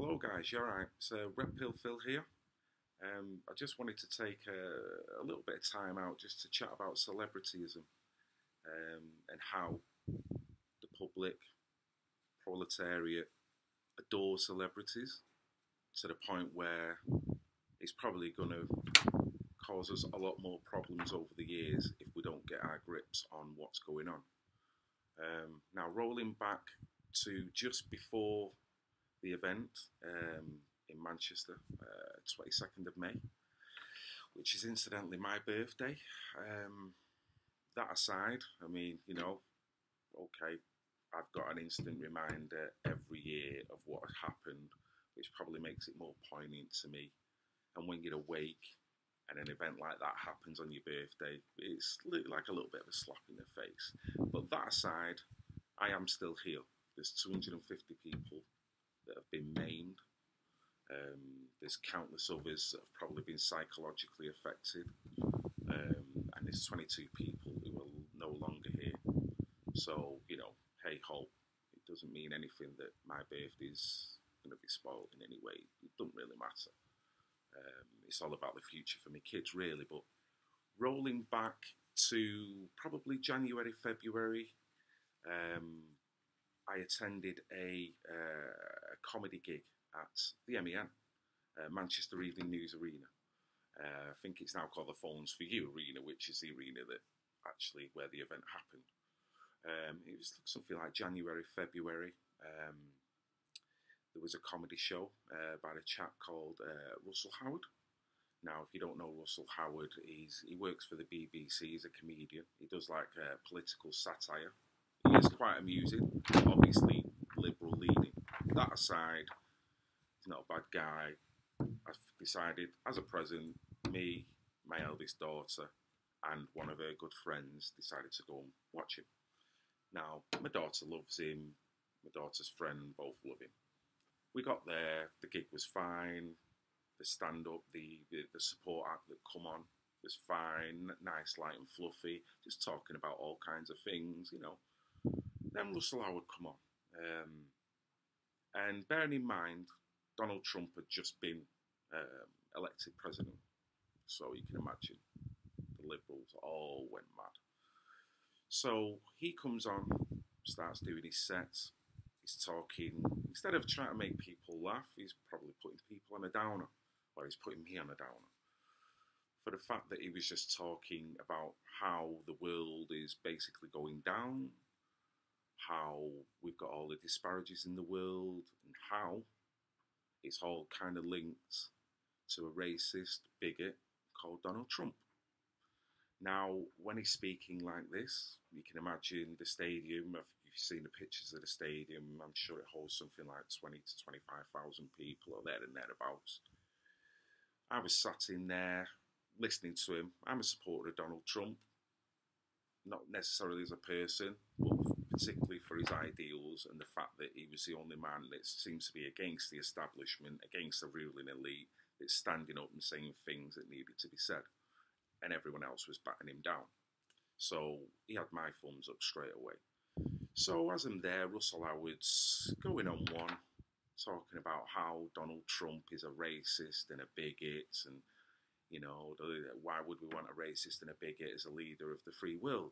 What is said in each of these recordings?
Hello guys, you alright? It's Red Pill Phil here. I just wanted to take a little bit of time out just to chat about celebrityism and how the public, proletariat adore celebrities to the point where it's probably going to cause us a lot more problems over the years if we don't get our grips on what's going on. Now, rolling back to just before the event in Manchester, 22nd of May, which is incidentally my birthday. That aside, I mean, okay, I've got an instant reminder every year of what has happened, which probably makes it more poignant to me. And when you're awake and an event like that happens on your birthday, it's like a little bit of a slap in the face. But that aside, I am still here. There's 250 people that have been maimed. There's countless others that have probably been psychologically affected. And there's 22 people who are no longer here. So, hey ho, it doesn't mean anything that my birthday's going to be spoiled in any way. It doesn't really matter. It's all about the future for my kids, really. But rolling back to probably January, February, I attended a comedy gig at the MEN, Manchester Evening News Arena. I think it's now called the Phones for You Arena, which is the arena that actually where the event happened. It was something like January, February. There was a comedy show by a chap called Russell Howard. Now, if you don't know Russell Howard, he works for the BBC. He's a comedian. He does like political satire. He is quite amusing, obviously liberal leaning. That aside, he's not a bad guy. I've decided, as a present, me, my eldest daughter, and one of her good friends decided to go and watch him. Now, my daughter loves him. My daughter's friend both love him. We got there. The gig was fine. The stand-up, the support act that come on was fine. Nice, light and fluffy. Just talking about all kinds of things, Then Russell Howard come on. And bearing in mind, Donald Trump had just been elected president. So you can imagine the Liberals all went mad. So he comes on, starts doing his sets. He's talking, instead of trying to make people laugh, he's probably putting people on a downer. Or he's putting me on a downer. For the fact that he was just talking about how the world is basically going down, how we've got all the disparities in the world, and how it's all kind of linked to a racist bigot called Donald Trump. Now, when he's speaking like this, you can imagine the stadium. If you've seen the pictures of the stadium, I'm sure it holds something like 20 to 25,000 people or there and thereabouts. I was sat in there listening to him. I'm a supporter of Donald Trump, not necessarily as a person, but particularly for his ideals and the fact that he was the only man that seems to be against the establishment, against the ruling elite, that's standing up and saying things that needed to be said. And everyone else was batting him down. So he had my thumbs up straight away. So as I'm there, Russell Howard's going on one, talking about how Donald Trump is a racist and a bigot, and why would we want a racist and a bigot as a leader of the free world?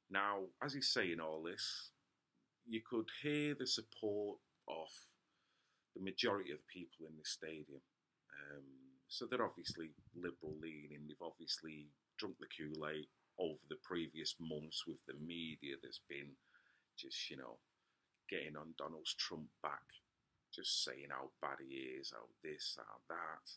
Now, as he's saying all this, you could hear the support of the majority of the people in this stadium. So they're obviously liberal leaning. They've obviously drunk the Kool-Aid over the previous months with the media that's been just, getting on Donald Trump back. Just saying how bad he is, how this, how that.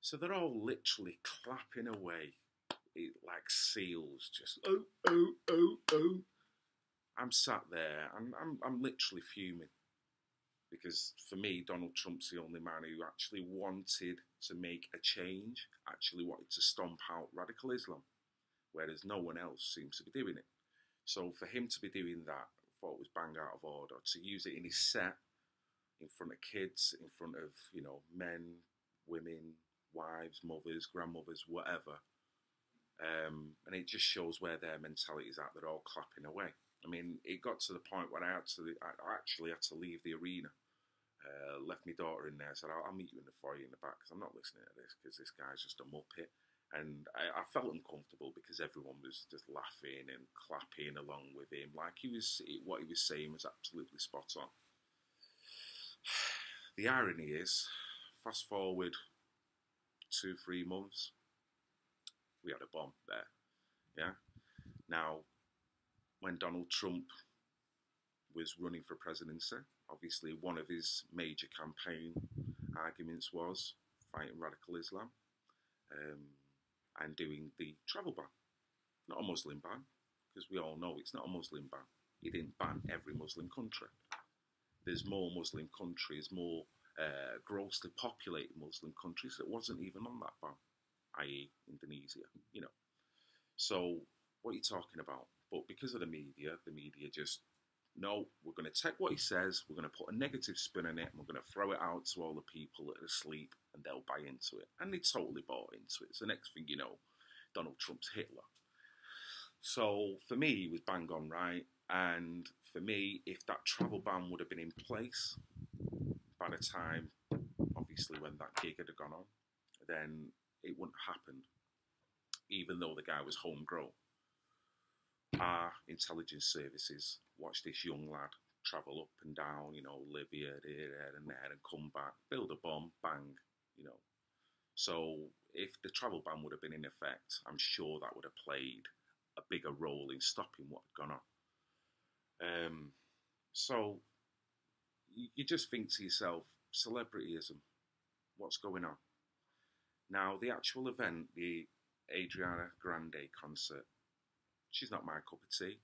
So they're all literally clapping away like seals, just oh, oh, oh, oh. I'm sat there and I'm literally fuming. Because for me, Donald Trump's the only man who actually wanted to make a change, actually wanted to stomp out radical Islam, whereas no one else seems to be doing it. So for him to be doing that, I thought it was bang out of order. To use it in his set, in front of kids, in front of, men, women, wives, mothers, grandmothers, whatever. And it just shows where their mentality is at. They're all clapping away. I mean, it got to the point where I actually had to leave the arena. Left my daughter in there. Said, I'll meet you in the foyer in the back because I'm not listening to this because this guy's just a muppet. And I felt uncomfortable because everyone was just laughing and clapping along with him. Like what he was saying was absolutely spot on. The irony is, fast forward 2-3 months, we had a bomb there. Yeah. Now, when Donald Trump was running for presidency, obviously one of his major campaign arguments was fighting radical Islam. And doing the travel ban, not a Muslim ban, because we all know it's not a Muslim ban. He didn't ban every Muslim country. There's more Muslim countries, more grossly populated Muslim countries that wasn't even on that ban, i.e. Indonesia, you know. So what are you talking about? But because of the media just, no, we're going to take what he says, we're going to put a negative spin on it, and we're going to throw it out to all the people that are asleep, and they'll buy into it. And they totally bought into it. So next thing you know, Donald Trump's Hitler. So for me, he was bang on right. And for me, if that travel ban would have been in place by the time, obviously, when that gig had gone on, then it wouldn't have happened, even though the guy was homegrown. Our intelligence services watched this young lad travel up and down, you know, Libya, there and there, and come back, build a bomb, bang, you know. So if the travel ban would have been in effect, I'm sure that would have played a bigger role in stopping what had gone on. So you just think to yourself, celebrityism, what's going on? Now, the actual event, the Adriana Grande concert, she's not my cup of tea.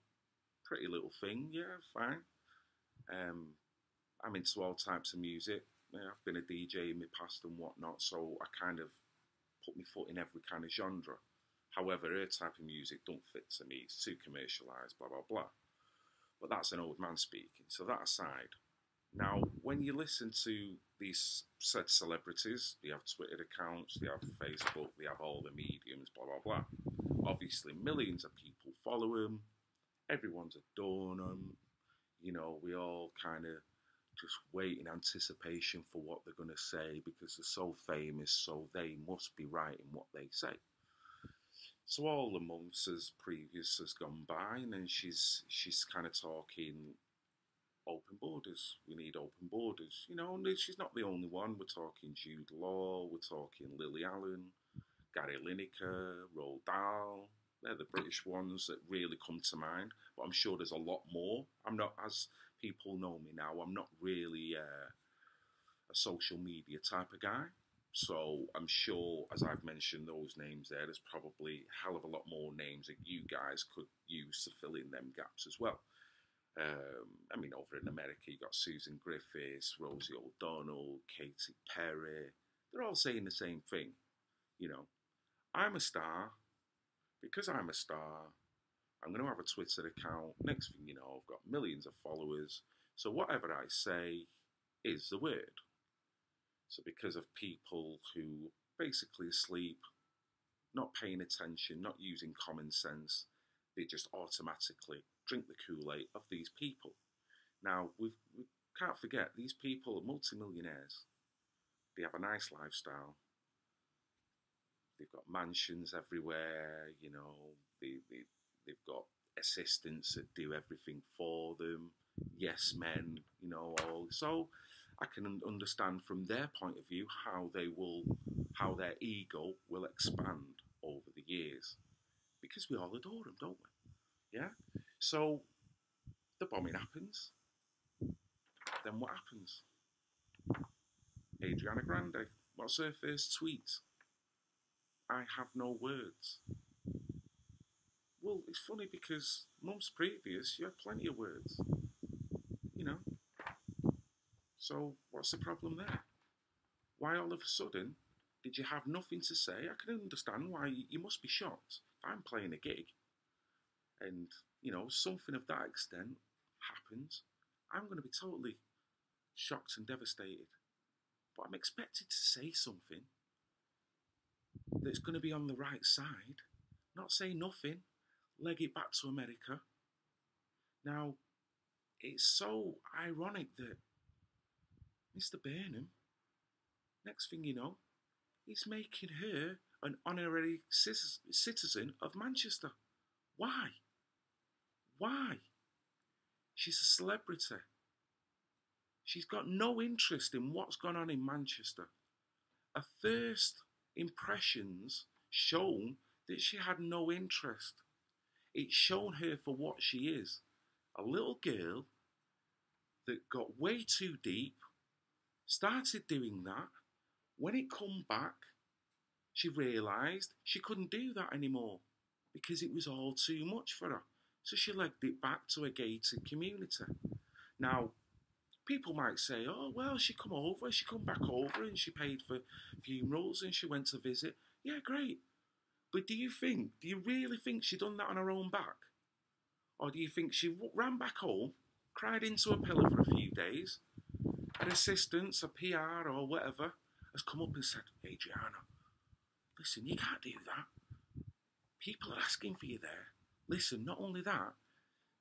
Pretty little thing, yeah, fine. I'm into all types of music. Yeah, I've been a DJ in my past and whatnot, so I kind of put my foot in every kind of genre. However, her type of music don't fit to me. It's too commercialised, blah, blah, blah. But that's an old man speaking. So that aside, now, when you listen to these said celebrities, they have Twitter accounts, they have Facebook, they have all the mediums, blah, blah, blah. Obviously, millions of people follow them. Everyone's adoring them. You know, we all kind of just wait in anticipation for what they're going to say because they're so famous, so they must be right in what they say. So all the months as previous has gone by, and then she's kind of talking open borders. We need open borders. You know, and she's not the only one. We're talking Jude Law, we're talking Lily Allen, Gary Lineker, Roald Dahl. They're the British ones that really come to mind. But I'm sure there's a lot more. I'm not, as people know me now, I'm not really a social media type of guy. So I'm sure, as I've mentioned those names there, there's probably a hell of a lot more names that you guys could use to fill in them gaps as well. I mean, over in America, you got Susan Griffiths, Rosie O'Donnell, Katy Perry. They're all saying the same thing. You know, I'm a star. Because I'm a star, I'm going to have a Twitter account. Next thing you know, I've got millions of followers. So whatever I say is the word. So because of people who basically asleep, not paying attention, not using common sense, they just automatically drink the Kool-Aid of these people. Now, we can't forget, these people are multimillionaires. They have a nice lifestyle. They've got mansions everywhere, you know, they've got assistants that do everything for them, yes men, you know, all. So I can understand from their point of view how how their ego will expand over the years. Because we all adore them, don't we? Yeah? So the bombing happens. Then what happens? Adriana Grande, what's her first tweet? I have no words. Well, it's funny because months previous, you had plenty of words. You know? So, what's the problem there? Why all of a sudden did you have nothing to say? I can understand why you must be shocked. If I'm playing a gig and, you know, something of that extent happens, I'm going to be totally shocked and devastated. But I'm expected to say something that's going to be on the right side, not say nothing, leg it back to America. Now, it's so ironic that Mr. Burnham, next thing you know, he's making her an honorary citizen of Manchester. Why? Why? She's a celebrity. She's got no interest in what's gone on in Manchester. Her first impressions shown that she had no interest. It's shown her for what she is, a little girl that got way too deep, started doing that. When it come back, she realised she couldn't do that anymore because it was all too much for her. So she legged it back to a gated community. Now, people might say, oh, well, she come back over and she paid for funerals and she went to visit. Yeah, great. But do you really think she done that on her own back? Or do you think she ran back home, cried into a pillow for a few days, an assistant, a PR or whatever, has come up and said, Adriana, listen, you can't do that. People are asking for you there. Listen, not only that,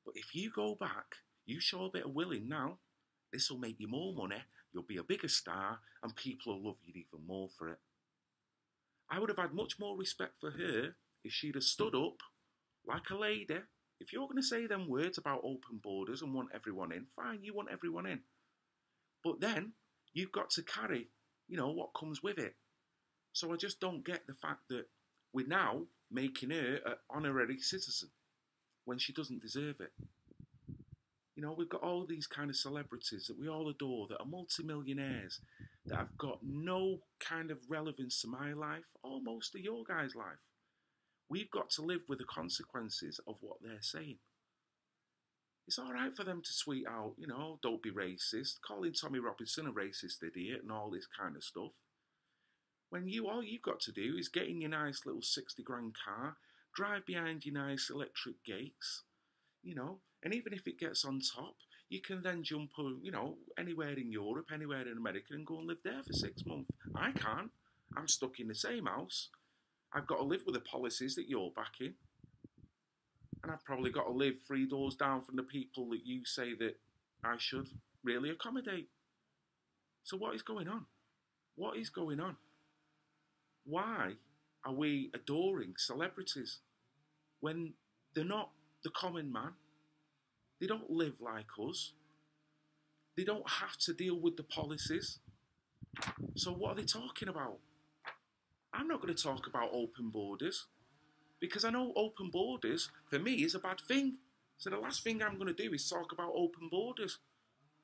but if you go back, you show a bit of willing now, this will make you more money, you'll be a bigger star, and people will love you even more for it. I would have had much more respect for her if she'd have stood up like a lady. If you're going to say them words about open borders and want everyone in, fine, you want everyone in. But then you've got to carry, what comes with it. So I just don't get the fact that we're now making her an honorary citizen when she doesn't deserve it. We've got all these kind of celebrities that we all adore that are multimillionaires that have got no kind of relevance to my life or most of your guys' life. We've got to live with the consequences of what they're saying. It's all right for them to tweet out, don't be racist, calling Tommy Robinson a racist idiot and all this kind of stuff. When all you've got to do is get in your nice little 60 grand car, drive behind your nice electric gates, and even if it gets on top, you can then jump, anywhere in Europe, anywhere in America and go and live there for 6 months. I can't. I'm stuck in the same house. I've got to live with the policies that you're backing. And I've probably got to live 3 doors down from the people that you say that I should really accommodate. So what is going on? What is going on? Why are we adoring celebrities when they're not the common man? They don't live like us. They don't have to deal with the policies. So what are they talking about? I'm not going to talk about open borders because I know open borders, for me, is a bad thing. So the last thing I'm going to do is talk about open borders.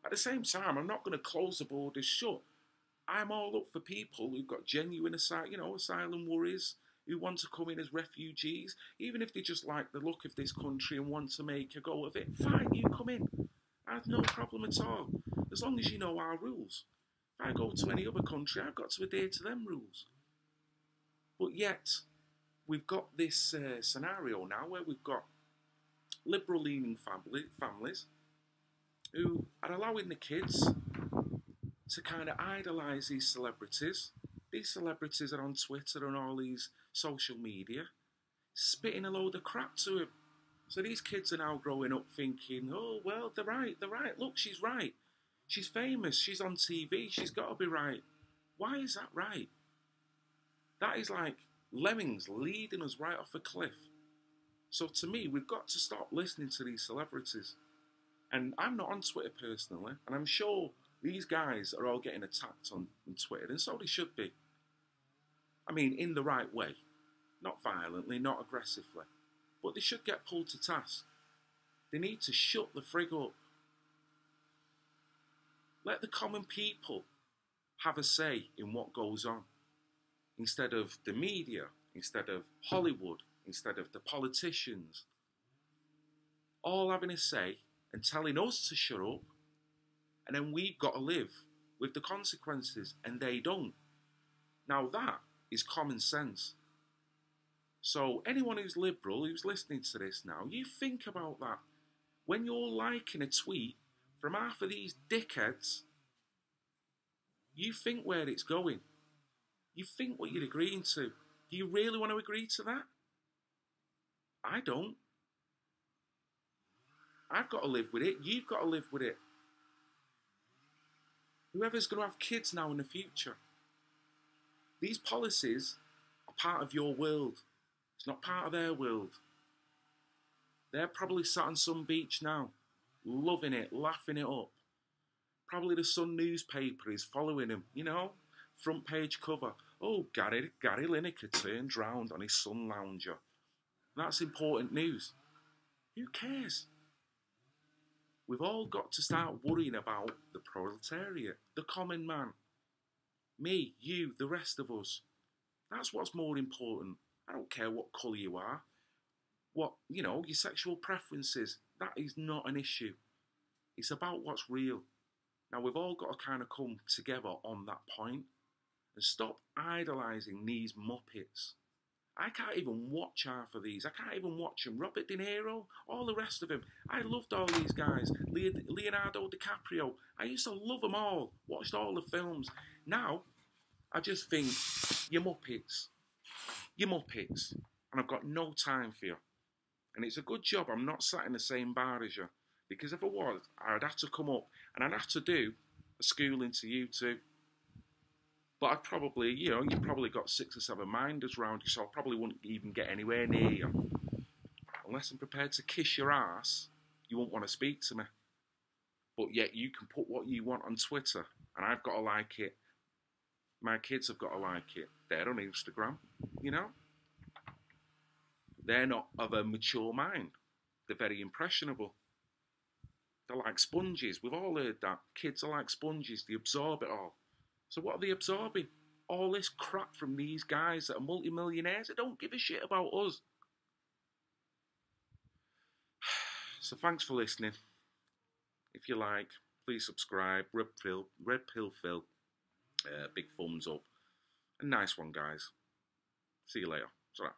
At the same time, I'm not going to close the borders shut. I'm all up for people who've got genuine asylum worries, who want to come in as refugees, even if they just like the look of this country and want to make a go of it. Fine, you come in. I have no problem at all, as long as you know our rules. If I go to any other country, I've got to adhere to them rules. But yet, we've got this scenario now where we've got liberal-leaning families who are allowing the kids to kind of idolise these celebrities. These celebrities are on Twitter and all these social media, spitting a load of crap to him. So these kids are now growing up thinking, oh, well, they're right. Look, she's right. She's famous. She's on TV. She's got to be right. Why is that right? That is like lemmings leading us right off a cliff. So to me, we've got to stop listening to these celebrities. And I'm not on Twitter personally, and I'm sure these guys are all getting attacked on Twitter, and so they should be. I mean, in the right way. Not violently, not aggressively. But they should get pulled to task. They need to shut the frig up. Let the common people have a say in what goes on. Instead of the media, instead of Hollywood, instead of the politicians. All having a say and telling us to shut up. And then we've got to live with the consequences, and they don't. Now that is common sense. So anyone who's liberal, who's listening to this now, you think about that. When you're liking a tweet from half of these dickheads, you think where it's going. You think what you're agreeing to. Do you really want to agree to that? I don't. I've got to live with it. You've got to live with it. Whoever's going to have kids now in the future. These policies are part of your world. It's not part of their world. They're probably sat on some beach now, loving it, laughing it up. Probably the Sun newspaper is following him, you know, front page cover. Oh, Gary Lineker turned round on his sun lounger. That's important news. Who cares? We've all got to start worrying about the proletariat, the common man. Me, you, the rest of us. That's what's more important. I don't care what colour you are. What, you know, your sexual preferences. That is not an issue. It's about what's real. Now, we've all got to kind of come together on that point and stop idolising these muppets. I can't even watch half of these. I can't even watch them. Robert De Niro, all the rest of them. I loved all these guys. Leonardo DiCaprio. I used to love them all. Watched all the films. Now, I just think, you muppets. You muppets. And I've got no time for you. And it's a good job I'm not sat in the same bar as you. Because if I was, I'd have to come up and I'd have to do a schooling to you two. But I'd probably, you know, you've probably got 6 or 7 minders round you, so I probably wouldn't even get anywhere near you. Unless I'm prepared to kiss your ass, you won't want to speak to me. But yet you can put what you want on Twitter, and I've got to like it. My kids have got to like it. They're on Instagram, you know. They're not of a mature mind. They're very impressionable. They're like sponges. We've all heard that. Kids are like sponges. They absorb it all. So what are they absorbing? All this crap from these guys that are multimillionaires that don't give a shit about us. So thanks for listening. If you like, please subscribe. Red Pill Phil. Big thumbs up. A nice one, guys. See you later. Ta-ra.